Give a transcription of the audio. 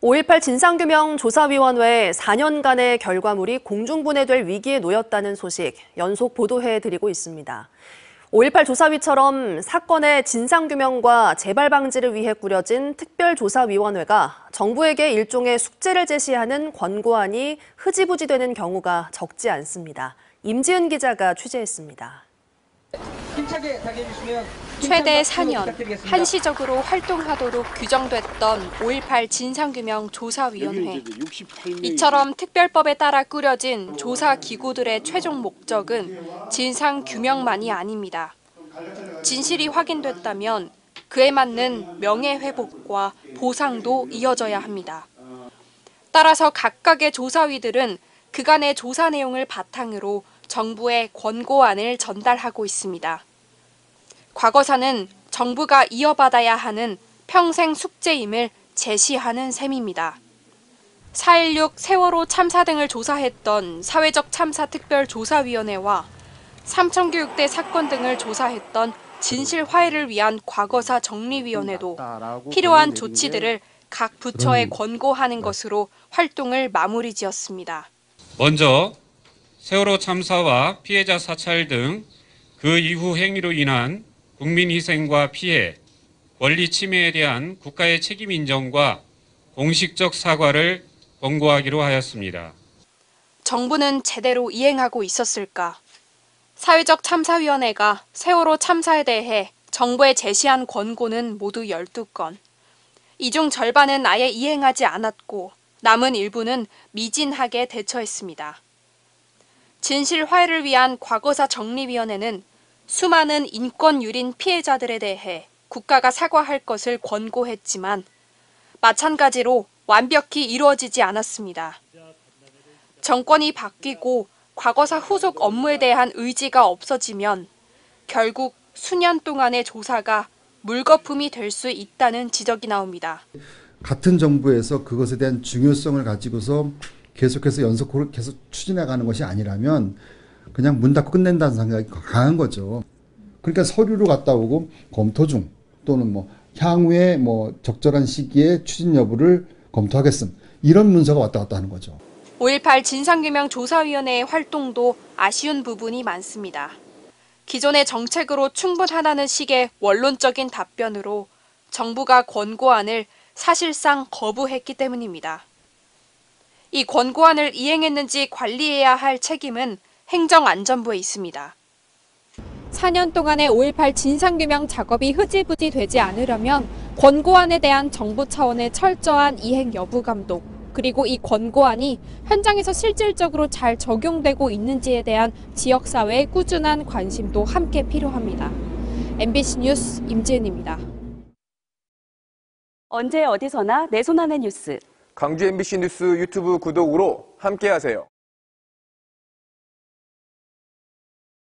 5.18 진상규명조사위원회 4년간의 결과물이 공중분해될 위기에 놓였다는 소식 연속 보도해드리고 있습니다. 5.18 조사위처럼 사건의 진상규명과 재발 방지를 위해 꾸려진 특별조사위원회가 정부에게 일종의 숙제를 제시하는 권고안이 흐지부지되는 경우가 적지 않습니다. 임지은 기자가 취재했습니다. 최대 4년, 한시적으로 활동하도록 규정됐던 5.18 진상규명조사위원회. 이처럼 특별법에 따라 꾸려진 조사기구들의 최종 목적은 진상규명만이 아닙니다. 진실이 확인됐다면 그에 맞는 명예회복과 보상도 이어져야 합니다. 따라서 각각의 조사위들은 그간의 조사 내용을 바탕으로 정부에 권고안을 전달하고 있습니다. 과거사는 정부가 이어받아야 하는 평생 숙제임을 제시하는 셈입니다. 4.16 세월호 참사 등을 조사했던 사회적 참사 특별조사위원회와 삼천교육대 사건 등을 조사했던 진실화해를 위한 과거사 정리위원회도 필요한 조치들을 각 부처에 권고하는 것으로 활동을 마무리 지었습니다. 먼저 세월호 참사와 피해자 사찰 등 그 이후 행위로 인한 국민 희생과 피해, 권리 침해에 대한 국가의 책임 인정과 공식적 사과를 권고하기로 하였습니다. 정부는 제대로 이행하고 있었을까? 사회적 참사위원회가 세월호 참사에 대해 정부에 제시한 권고는 모두 12건. 이 중 절반은 아예 이행하지 않았고 남은 일부는 미진하게 대처했습니다. 진실화해를 위한 과거사 정리위원회는 수많은 인권 유린 피해자들에 대해 국가가 사과할 것을 권고했지만 마찬가지로 완벽히 이루어지지 않았습니다. 정권이 바뀌고 과거사 후속 업무에 대한 의지가 없어지면 결국 수년 동안의 조사가 물거품이 될 수 있다는 지적이 나옵니다. 같은 정부에서 그것에 대한 중요성을 가지고서 계속해서 연속으로 계속 추진해가는 것이 아니라면 그냥 문 닫고 끝낸다는 생각이 강한 거죠. 그러니까 서류로 갔다 오고 검토 중 또는 향후에 적절한 시기에 추진 여부를 검토하겠음. 이런 문서가 왔다 갔다 하는 거죠. 5.18 진상규명조사위원회의 활동도 아쉬운 부분이 많습니다. 기존의 정책으로 충분하다는 식의 원론적인 답변으로 정부가 권고안을 사실상 거부했기 때문입니다. 이 권고안을 이행했는지 관리해야 할 책임은 행정안전부에 있습니다. 4년 동안의 5.18 진상규명 작업이 흐지부지 되지 않으려면 권고안에 대한 정부 차원의 철저한 이행 여부 감독, 그리고 이 권고안이 현장에서 실질적으로 잘 적용되고 있는지에 대한 지역사회의 꾸준한 관심도 함께 필요합니다. MBC 뉴스 임지은입니다. 언제 어디서나 내 손 안의 뉴스. 광주 MBC 뉴스 유튜브 구독으로 함께하세요.